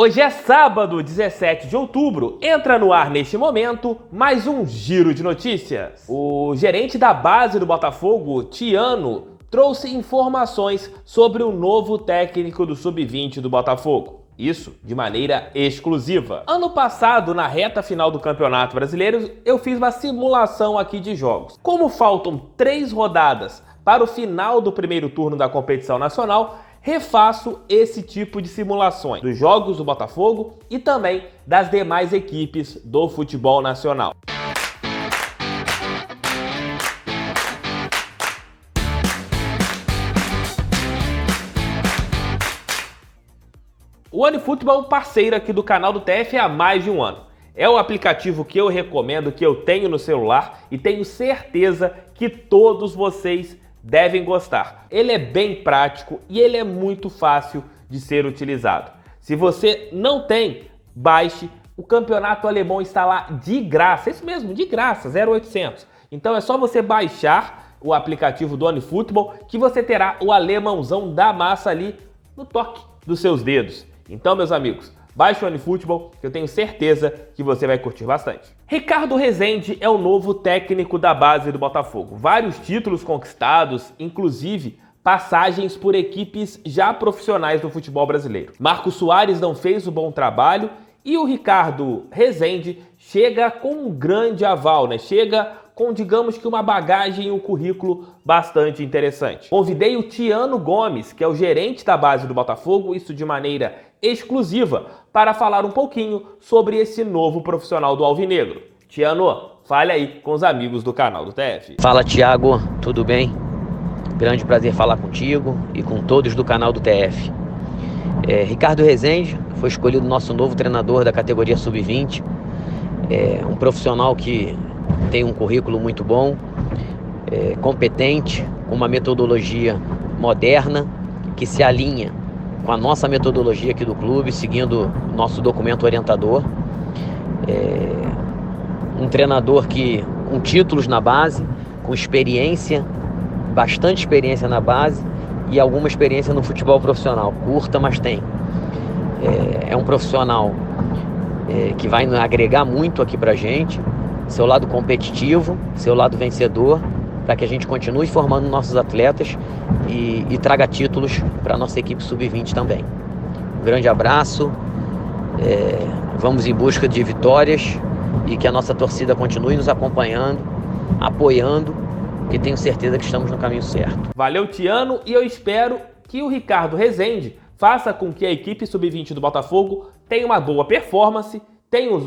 Hoje é sábado, 17 de outubro. Entra no ar neste momento mais um giro de notícias. O gerente da base do Botafogo, Tiano, trouxe informações sobre o novo técnico do Sub-20 do Botafogo. Isso de maneira exclusiva. Ano passado, na reta final do Campeonato Brasileiro, eu fiz uma simulação aqui de jogos. Como faltam 3 rodadas para o final do primeiro turno da competição nacional, refaço esse tipo de simulações dos jogos do Botafogo e também das demais equipes do futebol nacional. O OneFootball é um parceiro aqui do canal do TF há mais de um ano. É o aplicativo que eu recomendo, que eu tenho no celular e tenho certeza que todos vocês devem gostar. Ele é bem prático e ele é muito fácil de ser utilizado. Se você não tem, baixe. O campeonato alemão está lá de graça, isso mesmo, de graça, 0,800. Então é só você baixar o aplicativo do OneFootball que você terá o alemãozão da massa ali no toque dos seus dedos. Então, meus amigos, baixe o OneFootball, que eu tenho certeza que você vai curtir bastante. Ricardo Rezende é o novo técnico da base do Botafogo. Vários títulos conquistados, inclusive passagens por equipes já profissionais do futebol brasileiro. Marcos Soares não fez um bom trabalho e o Ricardo Rezende chega com um grande aval, né? Chega com, digamos que, uma bagagem e um currículo bastante interessante. Convidei o Tiano Gomes, que é o gerente da base do Botafogo, isso de maneira exclusiva, para falar um pouquinho sobre esse novo profissional do Alvinegro. Tiano, fale aí com os amigos do canal do TF. Fala, Thiago, tudo bem? Grande prazer falar contigo e com todos do canal do TF. Ricardo Rezende foi escolhido nosso novo treinador da categoria Sub-20. Um profissional que tem um currículo muito bom, competente, com uma metodologia moderna, que se alinha com a nossa metodologia aqui do clube, seguindo nosso documento orientador. Um treinador com títulos na base, com experiência, bastante experiência na base e alguma experiência no futebol profissional, curta, mas tem. É um profissional que vai agregar muito aqui pra gente, seu lado competitivo, seu lado vencedor, para que a gente continue formando nossos atletas e traga títulos para a nossa equipe Sub-20 também. Um grande abraço, vamos em busca de vitórias e que a nossa torcida continue nos acompanhando, apoiando, que tenho certeza que estamos no caminho certo. Valeu, Tiano, e eu espero que o Ricardo Rezende faça com que a equipe Sub-20 do Botafogo tenha uma boa performance,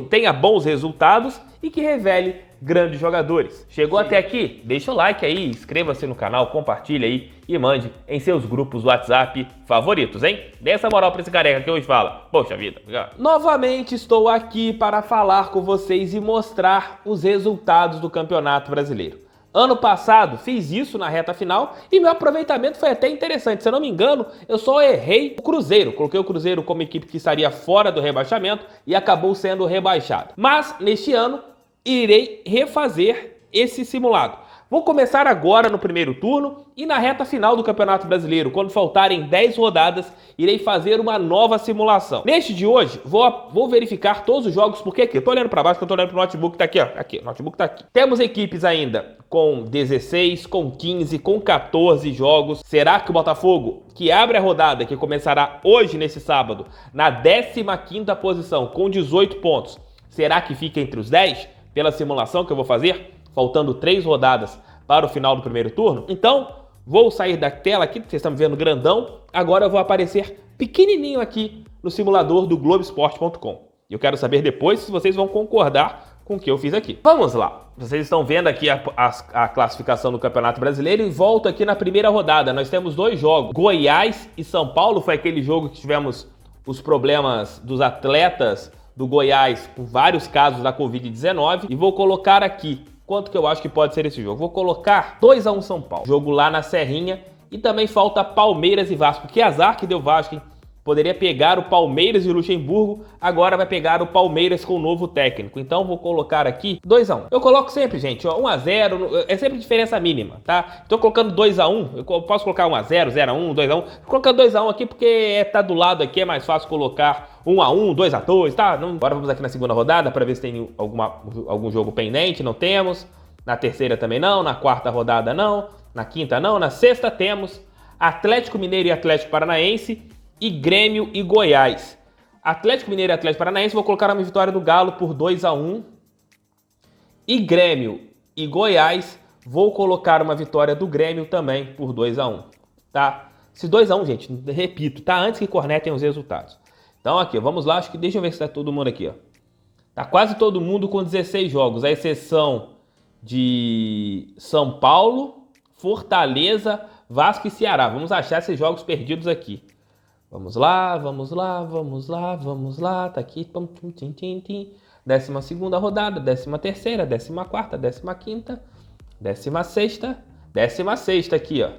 tenha bons resultados e que revele grandes jogadores. Chegou até aqui? Deixa o like aí, inscreva-se no canal, compartilha aí e mande em seus grupos do WhatsApp favoritos, hein? Dê essa moral pra esse careca que hoje fala. Poxa vida. Novamente estou aqui para falar com vocês e mostrar os resultados do Campeonato Brasileiro. Ano passado fiz isso na reta final e meu aproveitamento foi até interessante. Se eu não me engano, eu só errei o Cruzeiro. Coloquei o Cruzeiro como equipe que estaria fora do rebaixamento e acabou sendo rebaixado. Mas neste ano irei refazer esse simulado. Vou começar agora no primeiro turno e na reta final do Campeonato Brasileiro, quando faltarem 10 rodadas, irei fazer uma nova simulação. Neste de hoje, vou verificar todos os jogos, porque aqui, eu tô olhando para baixo, que eu tô olhando pro notebook, tá aqui, ó. Aqui, o notebook tá aqui. Temos equipes ainda com 16, com 15, com 14 jogos. Será que o Botafogo, que abre a rodada, que começará hoje, nesse sábado, na 15ª posição, com 18 pontos, será que fica entre os 10? Pela simulação que eu vou fazer? Faltando 3 rodadas para o final do primeiro turno. Então, vou sair da tela aqui, vocês estão me vendo grandão. Agora eu vou aparecer pequenininho aqui no simulador do Globoesporte.com. E eu quero saber depois se vocês vão concordar com o que eu fiz aqui. Vamos lá. Vocês estão vendo aqui a classificação do Campeonato Brasileiro e volto aqui na primeira rodada. Nós temos 2 jogos. Goiás e São Paulo foi aquele jogo que tivemos os problemas dos atletas do Goiás com vários casos da Covid-19. E vou colocar aqui quanto que eu acho que pode ser esse jogo. Vou colocar 2-1 São Paulo. Jogo lá na Serrinha. E também falta Palmeiras e Vasco. Que azar que deu Vasco, hein? Poderia pegar o Palmeiras e o Luxemburgo, agora vai pegar o Palmeiras com o novo técnico. Então vou colocar aqui 2-1. Eu coloco sempre, gente, ó, 1-0, é sempre diferença mínima, tá? Tô colocando 2-1, eu posso colocar 1-0, 0-1, 2-1. Tô colocando 2-1 aqui porque tá do lado aqui, é mais fácil colocar 1-1, 2-2, tá? Agora vamos aqui na segunda rodada para ver se tem algum jogo pendente, não temos. Na terceira também não, na quarta rodada não, na quinta não, na sexta temos Atlético Mineiro e Atlético Paranaense e Grêmio e Goiás. Atlético Mineiro e Atlético Paranaense, vou colocar uma vitória do Galo por 2-1. E Grêmio e Goiás, vou colocar uma vitória do Grêmio também por 2-1, tá? Esse 2-1, gente, repito, tá? Antes que cornetem os resultados. Então aqui, vamos lá, acho que deixa eu ver se tá todo mundo aqui, ó. Tá quase todo mundo com 16 jogos, à exceção de São Paulo, Fortaleza, Vasco e Ceará. Vamos achar esses jogos perdidos aqui. Vamos lá, vamos lá, vamos lá, vamos lá. Tá aqui. 12ª rodada, 13ª, 14ª, 15ª, 16ª, 16ª aqui, ó.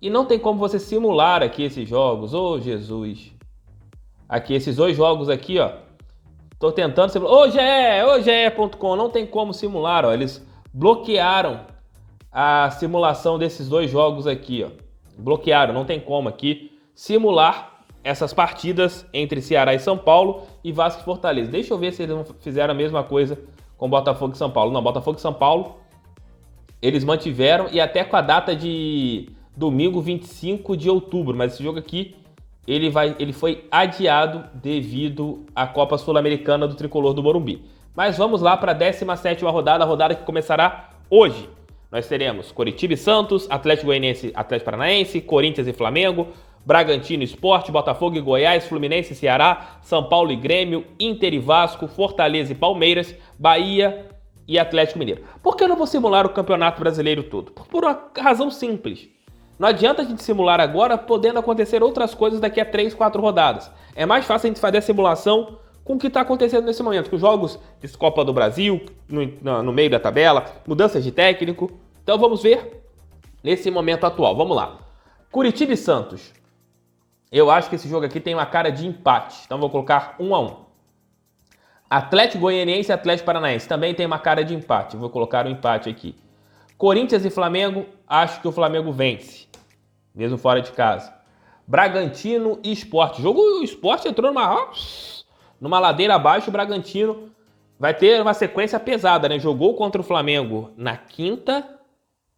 E não tem como você simular aqui esses jogos. Ô, Jesus. Aqui, esses 2 jogos aqui, ó. Tô tentando simular. Ô, GE.com. Não tem como simular, ó. Eles bloquearam a simulação desses 2 jogos aqui, ó. Bloquearam, não tem como aqui simular essas partidas entre Ceará e São Paulo e Vasco e Fortaleza. Deixa eu ver se eles não fizeram a mesma coisa com Botafogo e São Paulo. Não, Botafogo e São Paulo eles mantiveram e até com a data de domingo 25 de outubro. Mas esse jogo aqui, ele foi adiado devido à Copa Sul-Americana do Tricolor do Morumbi. Mas vamos lá para a 17ª rodada, a rodada que começará hoje. Nós teremos Coritiba e Santos, Atlético Goianiense, Atlético Paranaense, Corinthians e Flamengo, Bragantino e Sport, Botafogo e Goiás, Fluminense e Ceará, São Paulo e Grêmio, Inter e Vasco, Fortaleza e Palmeiras, Bahia e Atlético Mineiro. Por que eu não vou simular o Campeonato Brasileiro todo? Por uma razão simples. Não adianta a gente simular agora, podendo acontecer outras coisas daqui a 3, 4 rodadas. É mais fácil a gente fazer a simulação com o que está acontecendo nesse momento, com jogos de Copa do Brasil, no meio da tabela, mudanças de técnico. Então vamos ver nesse momento atual. Vamos lá. Curitiba e Santos. Eu acho que esse jogo aqui tem uma cara de empate. Então vou colocar 1-1. Atlético Goianiense e Atlético Paranaense. Também tem uma cara de empate. Vou colocar um empate aqui. Corinthians e Flamengo. Acho que o Flamengo vence. Mesmo fora de casa. Bragantino e Sport. O Sport entrou numa ladeira abaixo. O Bragantino vai ter uma sequência pesada, né? Jogou contra o Flamengo na quinta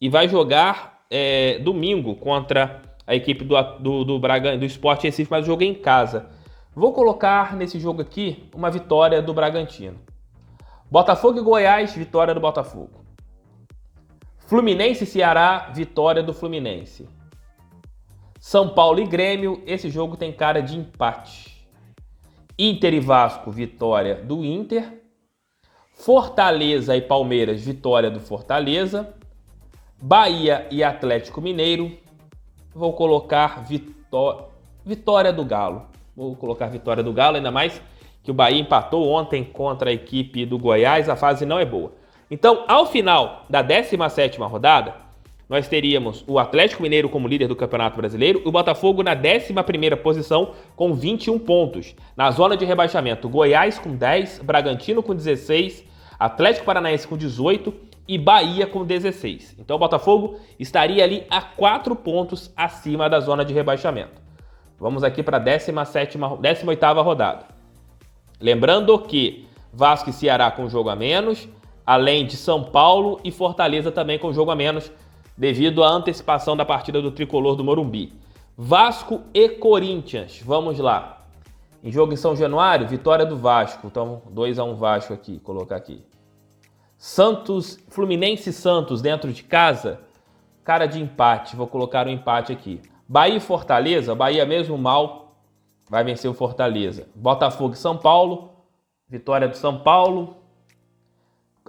e vai jogar domingo contra a equipe do Sport Recife, mas o jogo é em casa. Vou colocar nesse jogo aqui uma vitória do Bragantino. Botafogo e Goiás, vitória do Botafogo. Fluminense e Ceará, vitória do Fluminense. São Paulo e Grêmio, esse jogo tem cara de empate. Inter e Vasco, vitória do Inter. Fortaleza e Palmeiras, vitória do Fortaleza. Bahia e Atlético Mineiro, vou colocar vitória do Galo. Vou colocar vitória do Galo, ainda mais que o Bahia empatou ontem contra a equipe do Goiás, a fase não é boa. Então, ao final da 17ª rodada, nós teríamos o Atlético Mineiro como líder do Campeonato Brasileiro e o Botafogo na 11ª posição com 21 pontos. Na zona de rebaixamento, Goiás com 10, Bragantino com 16, Atlético Paranaense com 18 e Bahia com 16. Então o Botafogo estaria ali a 4 pontos acima da zona de rebaixamento. Vamos aqui para a 18ª rodada. Lembrando que Vasco e Ceará com jogo a menos, além de São Paulo e Fortaleza também com jogo a menos, devido à antecipação da partida do Tricolor do Morumbi. Vasco e Corinthians, vamos lá. Em jogo em São Januário, vitória do Vasco. Então 2-1 Vasco aqui, colocar aqui. Fluminense e Santos dentro de casa, cara de empate, vou colocar um empate aqui. Bahia e Fortaleza, Bahia mesmo mal, vai vencer o Fortaleza. Botafogo e São Paulo, vitória do São Paulo.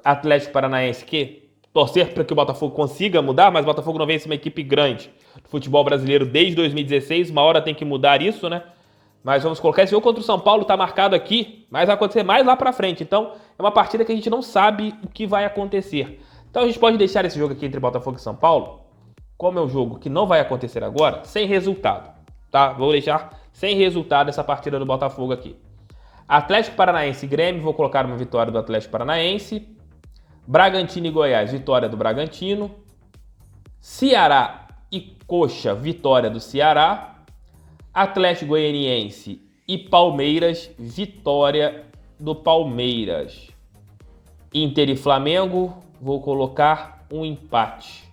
Atlético Paranaense, que torcer para que o Botafogo consiga mudar, mas o Botafogo não vence uma equipe grande do futebol brasileiro desde 2016, uma hora tem que mudar isso, né? Mas vamos colocar esse jogo contra o São Paulo, está marcado aqui, mas vai acontecer mais lá para frente. Então, é uma partida que a gente não sabe o que vai acontecer. Então, a gente pode deixar esse jogo aqui entre Botafogo e São Paulo, como é um jogo que não vai acontecer agora, sem resultado, tá? Vou deixar sem resultado essa partida do Botafogo aqui. Atlético Paranaense e Grêmio, vou colocar uma vitória do Atlético Paranaense. Bragantino e Goiás, vitória do Bragantino. Ceará e Coxa, vitória do Ceará. Atlético Goianiense e Palmeiras, vitória do Palmeiras. Inter e Flamengo, vou colocar um empate.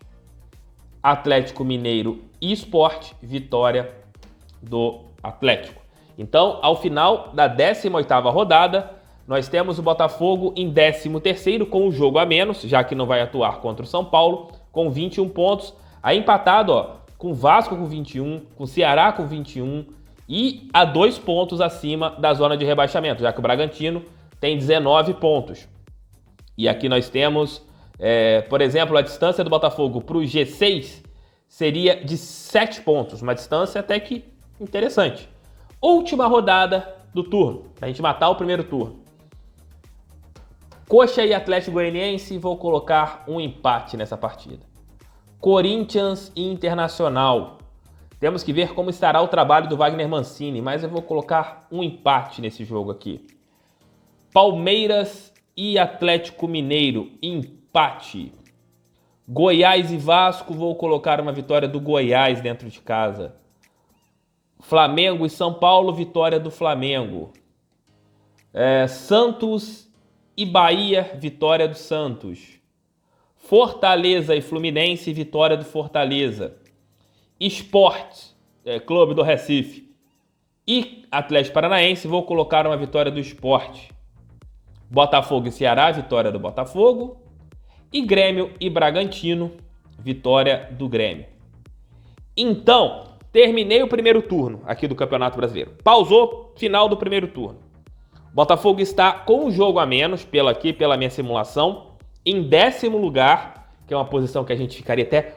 Atlético Mineiro e Sport, vitória do Atlético. Então, ao final da 18ª rodada, nós temos o Botafogo em 13º com um jogo a menos, já que não vai atuar contra o São Paulo, com 21 pontos. Aí empatado, com o Vasco com 21, com o Ceará com 21 e a 2 pontos acima da zona de rebaixamento, já que o Bragantino tem 19 pontos. E aqui nós temos, por exemplo, a distância do Botafogo para o G6 seria de 7 pontos, uma distância até que interessante. Última rodada do turno, para a gente matar o primeiro turno. Coxa e Atlético Goianiense, vou colocar um empate nessa partida. Corinthians e Internacional. Temos que ver como estará o trabalho do Wagner Mancini, mas eu vou colocar um empate nesse jogo aqui. Palmeiras e Atlético Mineiro, empate. Goiás e Vasco, vou colocar uma vitória do Goiás dentro de casa. Flamengo e São Paulo, vitória do Flamengo. Santos e Bahia, vitória do Santos. Fortaleza e Fluminense, vitória do Fortaleza. Sport, Clube do Recife e Atlético Paranaense, vou colocar uma vitória do Sport. Botafogo e Ceará, vitória do Botafogo. E Grêmio e Bragantino, vitória do Grêmio. Então, terminei o primeiro turno aqui do Campeonato Brasileiro. Pausou, final do primeiro turno. Botafogo está com um jogo a menos, pela minha simulação, em 10º lugar, que é uma posição que a gente ficaria até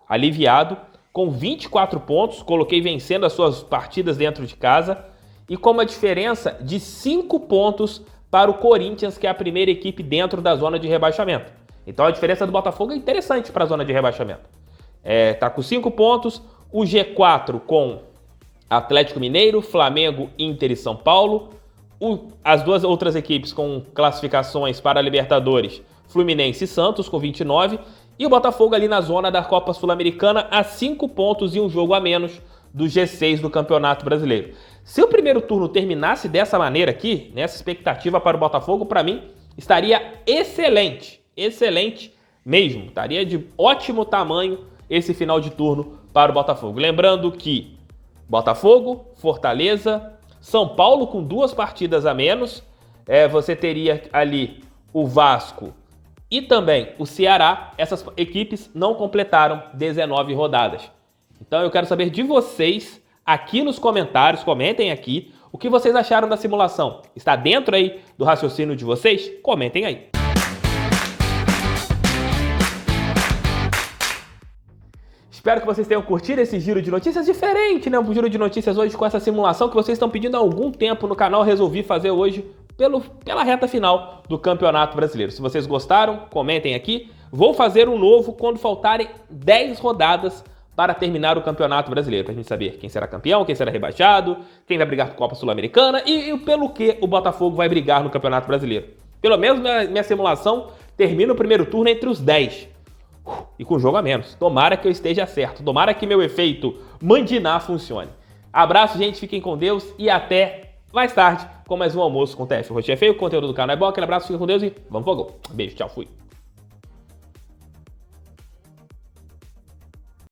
aliviado, com 24 pontos, coloquei vencendo as suas partidas dentro de casa, e com uma diferença de 5 pontos para o Corinthians, que é a primeira equipe dentro da zona de rebaixamento. Então a diferença do Botafogo é interessante para a zona de rebaixamento. Tá com 5 pontos, o G4 com Atlético Mineiro, Flamengo, Inter e São Paulo. As duas outras equipes com classificações para a Libertadores, Fluminense e Santos com 29. E o Botafogo ali na zona da Copa Sul-Americana a 5 pontos e um jogo a menos do G6 do Campeonato Brasileiro. Se o primeiro turno terminasse dessa maneira aqui, nessa expectativa para o Botafogo, para mim, estaria excelente. Excelente mesmo. Estaria de ótimo tamanho esse final de turno para o Botafogo. Lembrando que Botafogo, Fortaleza, São Paulo com 2 partidas a menos. Você teria ali o Vasco e também o Ceará. Essas equipes não completaram 19 rodadas. Então eu quero saber de vocês aqui nos comentários. Comentem aqui o que vocês acharam da simulação. Está dentro aí do raciocínio de vocês? Comentem aí. Espero que vocês tenham curtido esse giro de notícias diferente, né? Um giro de notícias hoje com essa simulação que vocês estão pedindo há algum tempo no canal. Resolvi fazer hoje pela reta final do Campeonato Brasileiro. Se vocês gostaram, comentem aqui. Vou fazer um novo quando faltarem 10 rodadas para terminar o Campeonato Brasileiro. Para a gente saber quem será campeão, quem será rebaixado, quem vai brigar com a Copa Sul-Americana e pelo que o Botafogo vai brigar no Campeonato Brasileiro. Pelo menos minha simulação termina o primeiro turno entre os 10. E com jogo a menos. Tomara que eu esteja certo. Tomara que meu efeito mandinar funcione. Abraço, gente. Fiquem com Deus e até mais tarde com mais um almoço com TF Rocher Feio. O conteúdo do canal é bom. Aquele abraço, fiquem com Deus e vamos pro gol. Beijo, tchau, fui.